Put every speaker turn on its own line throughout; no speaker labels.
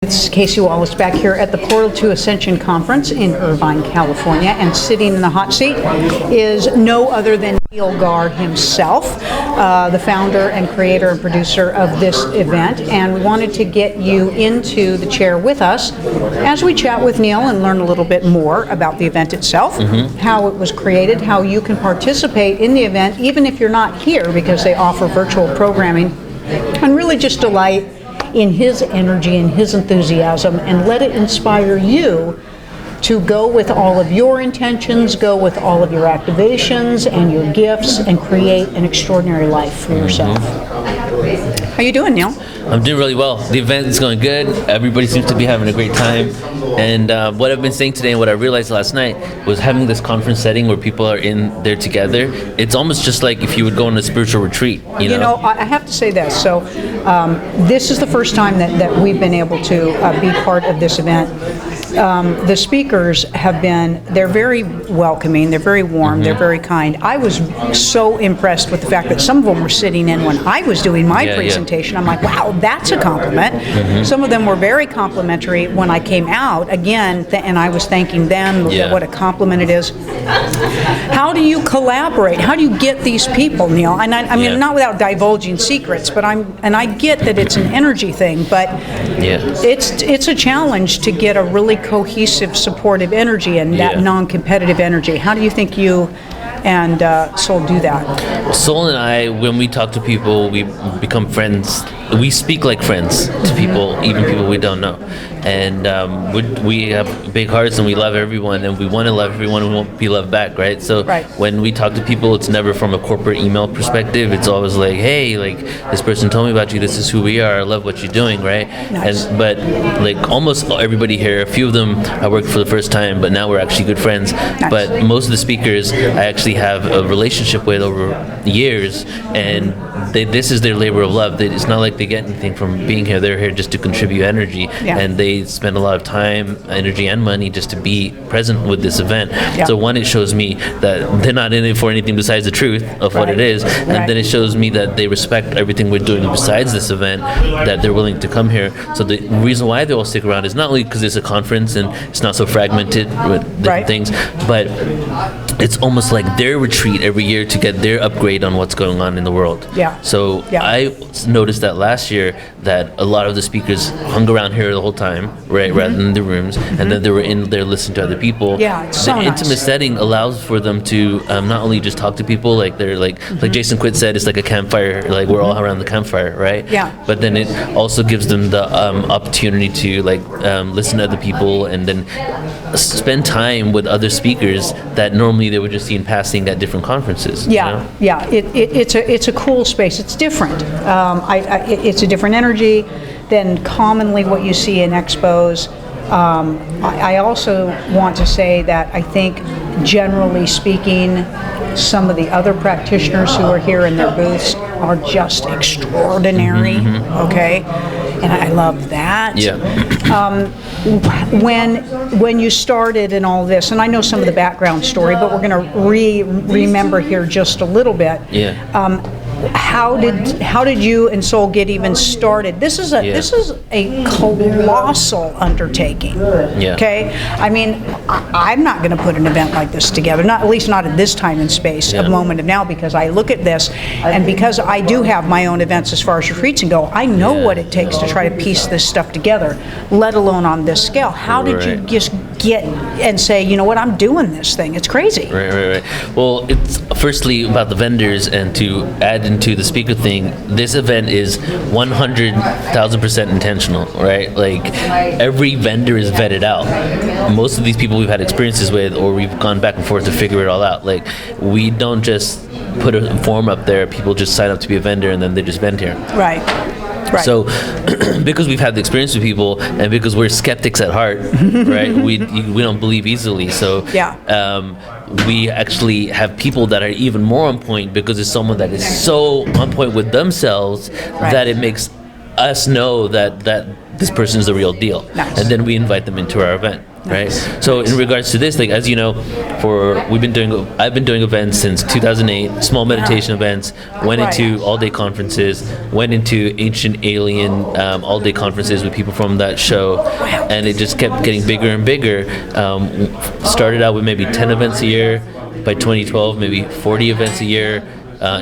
This is Casey Wallace back here at the Portal to Ascension Conference in Irvine, California, and sitting in the hot seat is no other than Gaur himself, the founder and creator and producer of this event, and we wanted to get you into the chair with us as we chat with Neil and learn a little bit more about the event itself, how it was created, how you can participate in the event even if you're not here because they offer virtual programming, and really just delight in his energy and his enthusiasm, and let it inspire you to go with all of your intentions, go with all of your activations and your gifts, and create an extraordinary life for yourself. How you doing, Neil?
I'm doing really well. The event is going good. Everybody seems to be having a great time. And what I've been saying today and what I realized last night was having this conference setting where people are in there together. It's almost just like if you would go on a spiritual retreat. You know,
I have to say this. So this is the first time that we've been able to be part of this event. The speakers have been, they're very welcoming, they're very warm, they're very kind. I was so impressed with the fact that some of them were sitting in when I was doing my presentation. I'm like, wow, that's a compliment. Some of them were very complimentary when I came out, again, and I was thanking them, what a compliment it is. How do you collaborate? How do you get these people, Neil? And I mean, not without divulging secrets, but I get that it's an energy thing, but it's a challenge to get a really cohesive, supportive energy and that non-competitive energy. How do you think you and Soul do that?
Soul and I, when we talk to people, we become friends. We speak like friends to people, even people we don't know. And we have big hearts and we love everyone, and we want to love everyone and we won't be loved back, right? So when we talk to people, it's never from a corporate email perspective. It's always like, hey, like, this person told me about you, this is who we are, I love what you're doing, right? Nice. But like almost everybody here, a few of them I worked for the first time, but now we're actually good friends. Nice. But most of the speakers I actually have a relationship with over years, and this is their labor of love. It's not like they get anything from being here. They're here just to contribute energy, and they spend a lot of time, energy, and money just to be present with this event. So one, it shows me that they're not in it for anything besides the truth of what it is, and then it shows me that they respect everything we're doing besides this event, that they're willing to come here. So the reason why they all stick around is not only because it's a conference and it's not so fragmented with different things, but it's almost like their retreat every year to get their upgrade on what's going on in the world. So I noticed that last year that a lot of the speakers hung around here the whole time, right, rather than the rooms, and then they were in there listening to other people.
It's so
the intimate setting allows for them to not only just talk to people, like they're like Jason Quitt said, it's like a campfire, like we're all around the campfire, right? But then it also gives them the opportunity to like listen to other people and then spend time with other speakers that normally they would just see in passing at different conferences.
It's a cool space. It's different. It's a different energy than commonly what you see in expos. I also want to say that I think, generally speaking, some of the other practitioners who are here in their booths are just extraordinary, okay? And I love that. When you started and all this, and I know some of the background story, but we're going to remember here just a little bit. How did you and Soul get even started? This is a colossal undertaking. Okay, I mean, I'm not going to put an event like this together, not at least not at this time and space, a moment of now, because I look at this, and because I do have my own events as far as retreats go, I know what it takes to try to piece this stuff together, let alone on this scale. How did you just get and say, you know what, I'm doing this thing? It's crazy.
Right. Well, it's firstly about the vendors, and to add into the speaker thing, this event is 100,000% intentional, right? Like every vendor is vetted out. Most of these people we've had experiences with, or we've gone back and forth to figure it all out. Like we don't just put a form up there, people just sign up to be a vendor and then they just vend here.
Right.
So because we've had the experience with people, and because we're skeptics at heart, right, we don't believe easily, so we actually have people that are even more on point, because it's someone that is so on point with themselves that it makes us know that this person is the real deal. And then we invite them into our event. right? So in regards to this, like, as you know, I've been doing events since 2008, small meditation events, went into all-day conferences, went into Ancient Alien all-day conferences with people from that show, and it just kept getting bigger and bigger. Started out with maybe 10 events a year. By 2012, maybe 40 events a year,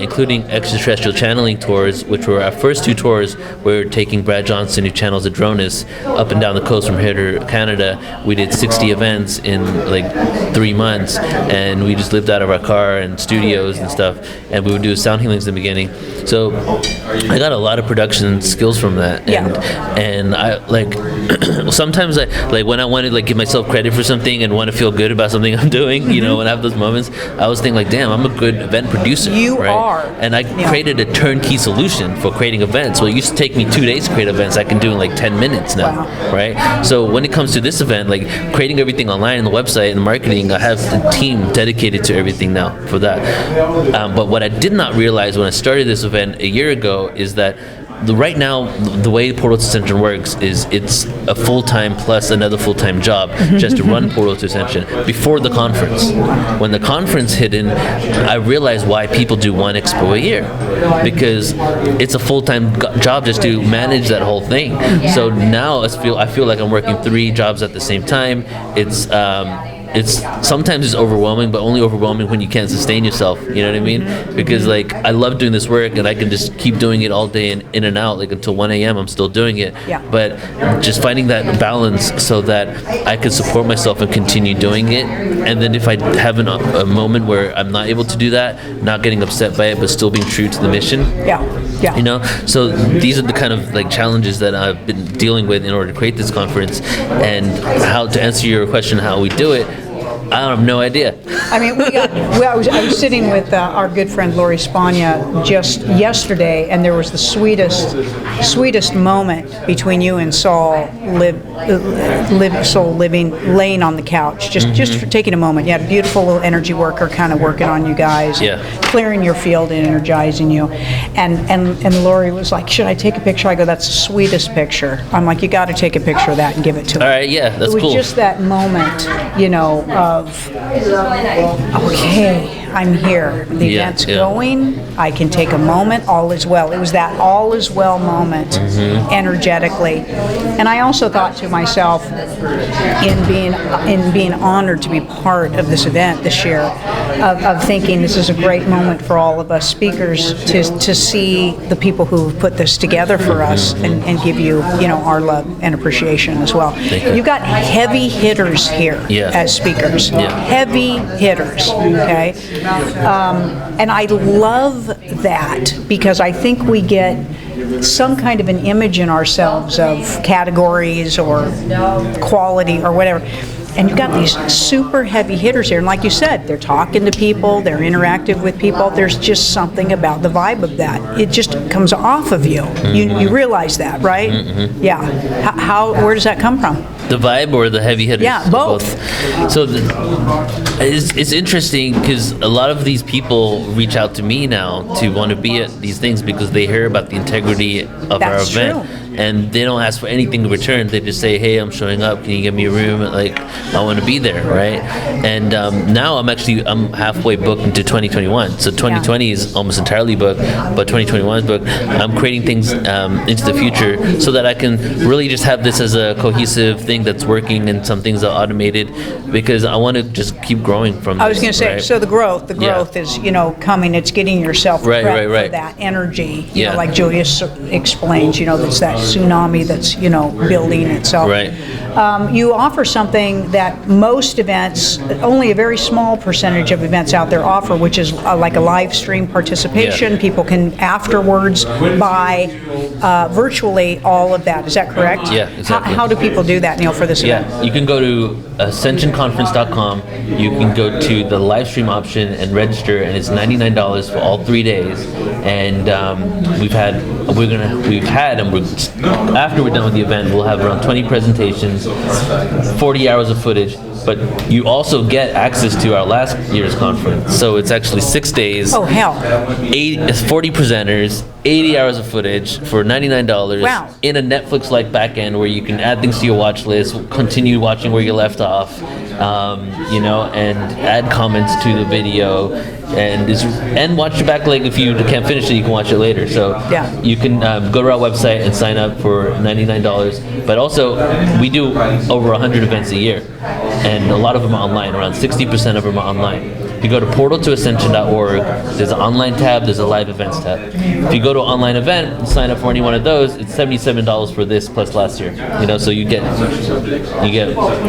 including extraterrestrial channeling tours, which were our first 2 tours. We were taking Brad Johnson, who channels Adronis, up and down the coast from here to Canada. We did 60 events in like 3 months, and we just lived out of our car and studios and stuff, and we would do sound healings in the beginning. So I got a lot of production skills from that, and I like sometimes I like when I want to like give myself credit for something and want to feel good about something I'm doing, you know, when I have those moments, I was thinking like, damn, I'm a good event producer.
You are.
And I created a turnkey solution for creating events. Well, it used to take me 2 days to create events. I can do in like 10 minutes now, right? So when it comes to this event, like creating everything online, the website and marketing, I have a team dedicated to everything now for that. But what I did not realize when I started this event a year ago is that right now, the way Portal to Ascension works is it's a full-time plus another full-time job just to run Portal to Ascension before the conference. When the conference hit in, I realized why people do one expo a year, because it's a full-time job just to manage that whole thing. So now I feel like I'm working 3 jobs at the same time. It's sometimes it's overwhelming, but only overwhelming when you can't sustain yourself. You know what I mean? Because like I love doing this work, and I can just keep doing it all day and in and out, like until 1 a.m. I'm still doing it. But just finding that balance so that I can support myself and continue doing it. And then if I have a moment where I'm not able to do that, not getting upset by it, but still being true to the mission. You know. So these are the kind of like challenges that I've been dealing with in order to create this conference. And how to answer your question, how we do it, I have no idea.
I mean, I was sitting with our good friend Lori Spagna just yesterday, and there was the sweetest moment between you and Saul, laying on the couch, just for taking a moment. You had a beautiful little energy worker kind of working on you guys, clearing your field and energizing you. And Lori was like, "Should I take a picture?" I go, "That's the sweetest picture." I'm like, "You got to take a picture of that and give it to her."
All right, that's cool.
It was just that moment, you know, of okay, I'm here. The event's going. I can take a moment. All is well. It was that all is well moment, energetically. And I also thought to myself, in being honored to be part of this event this year, of thinking this is a great moment for all of us speakers to see the people who put this together for us and give you, you know, our love and appreciation as well. You've got heavy hitters here as speakers. Heavy hitters, okay? And I love that because I think we get some kind of an image in ourselves of categories or quality or whatever. And you've got these super heavy hitters here. And like you said, they're talking to people, they're interactive with people. There's just something about the vibe of that. It just comes off of you. You realize that, right? Yeah. Where does that come from?
The vibe or the heavy hitters?
Yeah, both.
So it's interesting because a lot of these people reach out to me now to want to be at these things because they hear about the integrity of our event.
True.
And they don't ask for anything in return. They just say, "Hey, I'm showing up. Can you give me a room? Like, I want to be there, right?" And now I'm halfway booked into 2021. So 2020 is almost entirely booked, but 2021 is booked. I'm creating things into the future so that I can really just have this as a cohesive thing that's working, and some things are automated because I want to just keep growing from.
I was going to say, so the growth is, you know, coming. It's getting yourself prepped for that energy. You know, like Julius explains, you know, that's that tsunami that's, you know, building itself.
Right.
You offer something that most events, only a very small percentage of events out there offer, which is like a live stream participation. People can afterwards buy virtually all of that. Is that correct?
Yeah, exactly.
How do people do that, Neil, for this event?
You can go to ascensionconference.com. You can go to the live stream option and register, and it's $99 for all 3 days. And after we're done with the event, we'll have around 20 presentations. 40 hours of footage, but you also get access to our last year's conference. So it's actually 6 days.
Oh, hell.
40 presenters, 80 hours of footage for $99.
Wow.
In a Netflix-like backend where you can add things to your watch list, continue watching where you left off, and add comments to the video, and watch it back. Like if you can't finish it, you can watch it later. So
Yeah.
you can go to our website and sign up for $99. But also, we do over 100 events a year, and a lot of them are online. Around 60% of them are online. If you go to portaltoascension.org, there's an online tab, there's a live events tab. If you go to online event and sign up for any one of those, it's $77 for this plus last year. So you get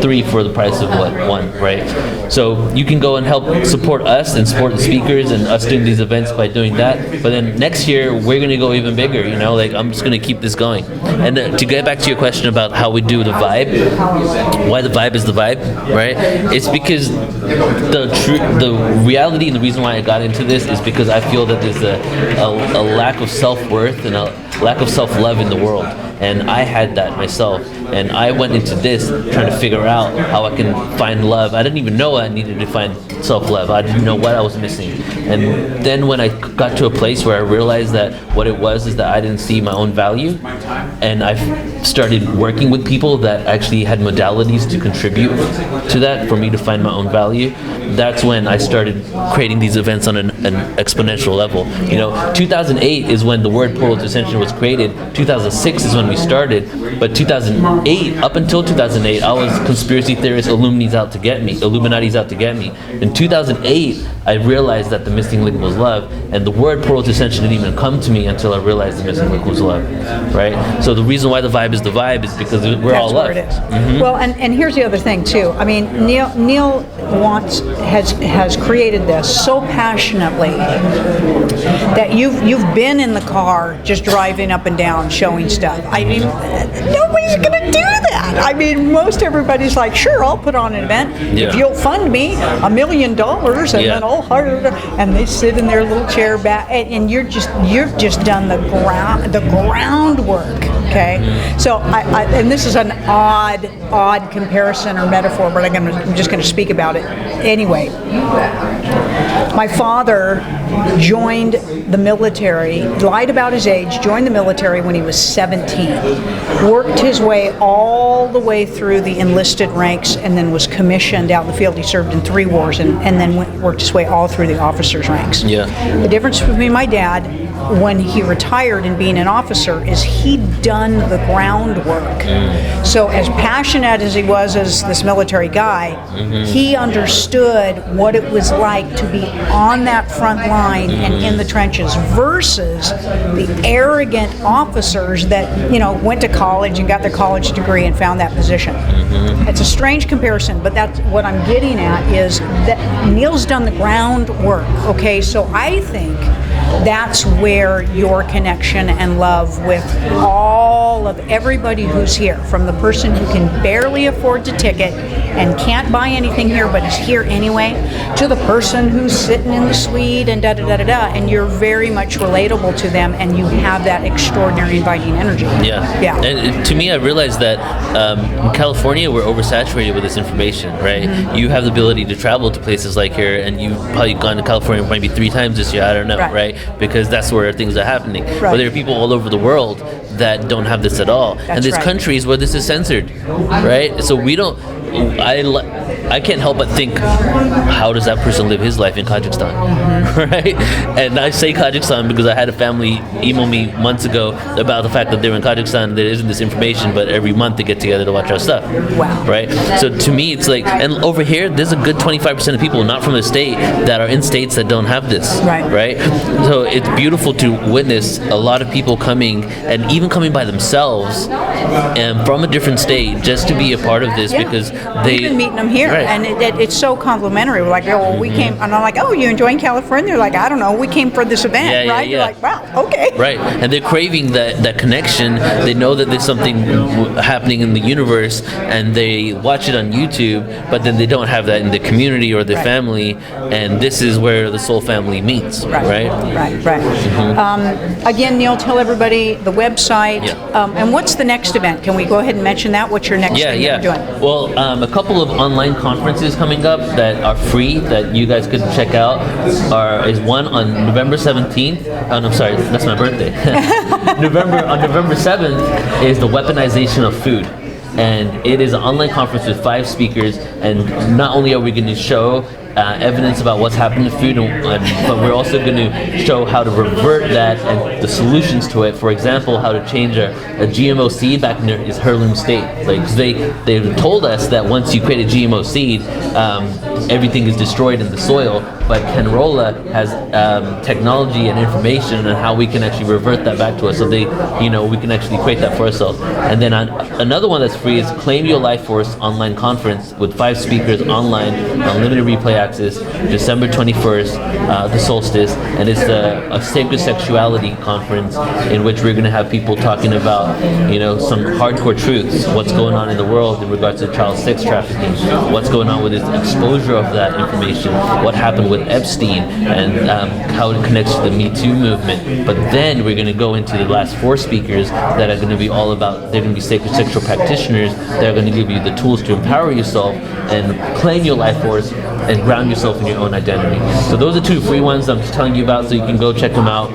3 for the price of one, right? So you can go and help support us and support the speakers and us doing these events by doing that. But then next year we're going to go even bigger. I'm just going to keep this going. And to get back to your question about how we do the vibe, why the vibe is the vibe, right? It's because the reality and the reason why I got into this is because I feel that there's a lack of self-worth and a lack of self-love in the world. And I had that myself. And I went into this trying to figure out how I can find love. I didn't even know I needed to find self-love. I didn't know what I was missing. And then when I got to a place where I realized that what it was is that I didn't see my own value, and I started working with people that actually had modalities to contribute to that for me to find my own value, that's when I started creating these events on an exponential level. 2008 is when the word Portal to Ascension was created. 2006 is when we started. But 2008, up until 2008, I was conspiracy theorist, Illuminati's out to get me. In 2008, I realized that the missing link was love, and the word Portal to Ascension didn't even come to me until I realized the missing link was love, right? So the reason why the vibe is because we're all love.
That's where it is. Well, and here's the other thing too. I mean, Neil has created this so passionately that you've been in the car just driving up and down showing stuff. I mean, nobody's gonna do that. I mean, most everybody's like, sure, I'll put on an event if you'll fund me $1 million, and then I'll hire. And they sit in their little chair back, and you've just done the groundwork. Okay, so and this is an odd comparison or metaphor, but I'm just going to speak about it anyway. My father joined the military, lied about his age, joined the military when he was 17, worked his way all the way through the enlisted ranks, and then was commissioned out in the field. He served in 3 wars, and then worked his way all through the officers' ranks. Yeah. The difference between my dad, when he retired and being an officer, is he'd done the groundwork. So as passionate as he was as this military guy, he understood what it was like to be on that front line and in the trenches versus the arrogant officers that went to college and got their college degree and found that position. It's a strange comparison, but that's what I'm getting at, is that Neil's done the groundwork. Okay, so I think that's where your connection and love with all of everybody who's here, from the person who can barely afford the ticket and can't buy anything here but is here anyway, to the person who's sitting in the suite and and you're very much relatable to them, and you have that extraordinary inviting energy. Yeah.
And to me, I realized that in California, we're oversaturated with this information, right? You have the ability to travel to places like here, and you've probably gone to California maybe 3 times this year, I don't know, right? Because that's where things are happening. Right. But there are people all over the world that don't have this at all. And there's countries where this is censored, right? So we don't, I can't help but think, how does that person live his life in Kazakhstan, right? And I say Kazakhstan because I had a family email me months ago about the fact that they're in Kazakhstan, there isn't this information, but every month they get together to watch our stuff.
Wow.
Right? So to me, it's like, and over here, there's a good 25% of people not from the state that are in states that don't have this. Right? So it's beautiful to witness a lot of people coming, and even coming by themselves and from a different state just to be a part of this, because
We've been meeting them here. there.
Right.
And it's so complimentary. We're like, oh, well, we came, and I'm like, oh, you enjoying California? They're like, I don't know, we came for this event, right? You're like, wow, okay.
Right, and they're craving that connection. They know that there's something happening in the universe, and they watch it on YouTube, but then they don't have that in the community or their family, and this is where the soul family meets, right?
Again, Neil, tell everybody the website, and what's the next event? Can we go ahead and mention that? What's your next thing that you're doing?
Well, a couple of online conferences coming up that are free that you guys could check out is one on November 17th. Oh, no, I'm sorry, that's my birthday. On November 7th is the weaponization of food. And it is an online conference with 5 speakers, and not only are we going to show evidence about what's happening to food, but we're also going to show how to revert that and the solutions to it. For example, how to change a GMO seed back in its heirloom state. Like they told us that once you create a GMO seed, everything is destroyed in the soil. But Kenrola has technology and information on how we can actually revert that back to us. So we can actually create that for ourselves. And then another one that's free is Claim Your Life Force online conference with 5 speakers online, unlimited replay access, December 21st, the solstice, and it's a sacred sexuality conference in which we're going to have people talking about, some hardcore truths, what's going on in the world in regards to child sex trafficking, what's going on with this exposure of that information, what happened with Epstein, and how it connects to the Me Too movement. But then we're going to go into the last 4 speakers that are going to be all about, they're going to be sacred sexual practitioners that are going to give you the tools to empower yourself and claim your life force and ground yourself in your own identity. So those are 2 free ones I'm just telling you about, so you can go check them out.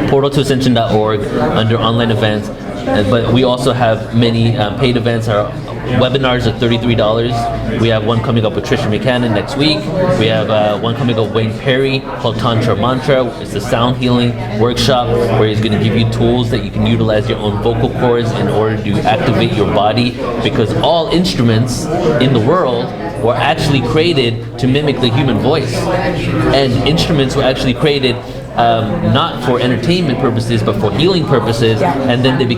portaltoascension.org under online events. But we also have many paid events. Our webinars are $33. We have one coming up with Trisha McCannon next week. We have one coming up with Wayne Perry called Tantra Mantra. It's a sound healing workshop where he's going to give you tools that you can utilize your own vocal cords in order to activate your body, because all instruments in the world were actually created to mimic the human voice. And instruments were actually created not for entertainment purposes, but for healing purposes, and then the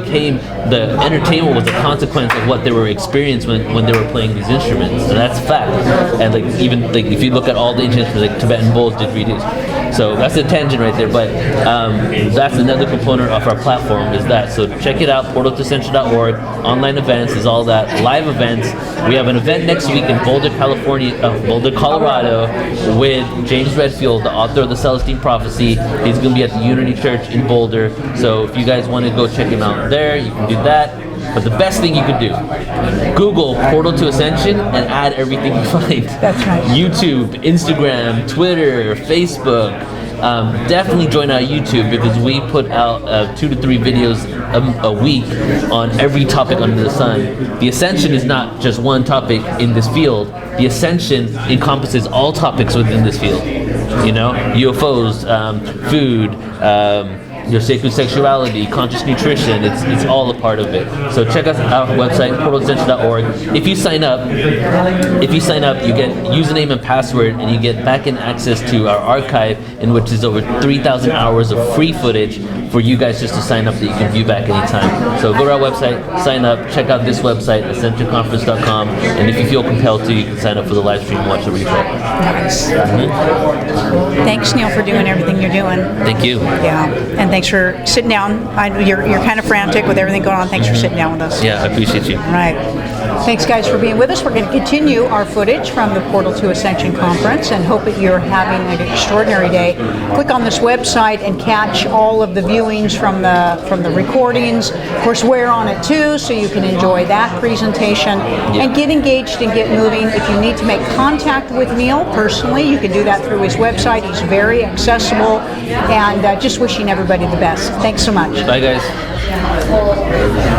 entertainment was a consequence of what they were experiencing when they were playing these instruments. So that's fact. And even if you look at all the ancient instruments, like Tibetan bowls, didgeridoos. So that's a tangent right there, but that's another component of our platform is that. So check it out, portaltoascension.org. Online events is all that. Live events. We have an event next week in Boulder, Colorado, with James Redfield, the author of the Celestine Prophecy. He's going to be at the Unity Church in Boulder. So if you guys want to go check him out there, you can do that. But the best thing you could do, Google Portal to Ascension and add everything you find.
That's right.
YouTube, Instagram, Twitter, Facebook. Definitely join our YouTube, because we put out 2 to 3 videos a week on every topic under the sun. The Ascension is not just one topic in this field. The Ascension encompasses all topics within this field. UFOs, food, your sacred sexuality, conscious nutrition, it's all a part of it. So check us out our website, portaltoascension.org. If you sign up, you get username and password, and you get back-end access to our archive, in which is over 3,000 hours of free footage for you guys just to sign up that you can view back anytime. So go to our website, sign up, check out this website, ascensionconference.com, and if you feel compelled to, you can sign up for the live stream and watch the replay.
Nice. Thanks, Neil, for doing everything you're doing.
Thank you.
Yeah, and thanks for sitting down. You're kind of frantic with everything going on. Thanks for sitting down with us.
Yeah, I appreciate you.
All right. Thanks, guys, for being with us. We're going to continue our footage from the Portal to Ascension conference, and hope that you're having an extraordinary day. Click on this website and catch all of the viewings from the recordings. Of course, we're on it too, so you can enjoy that presentation and get engaged and get moving. If you need to make contact with Neil personally, you can do that through his website. He's very accessible, and just wishing everybody the best. Thanks so much.
Bye, guys.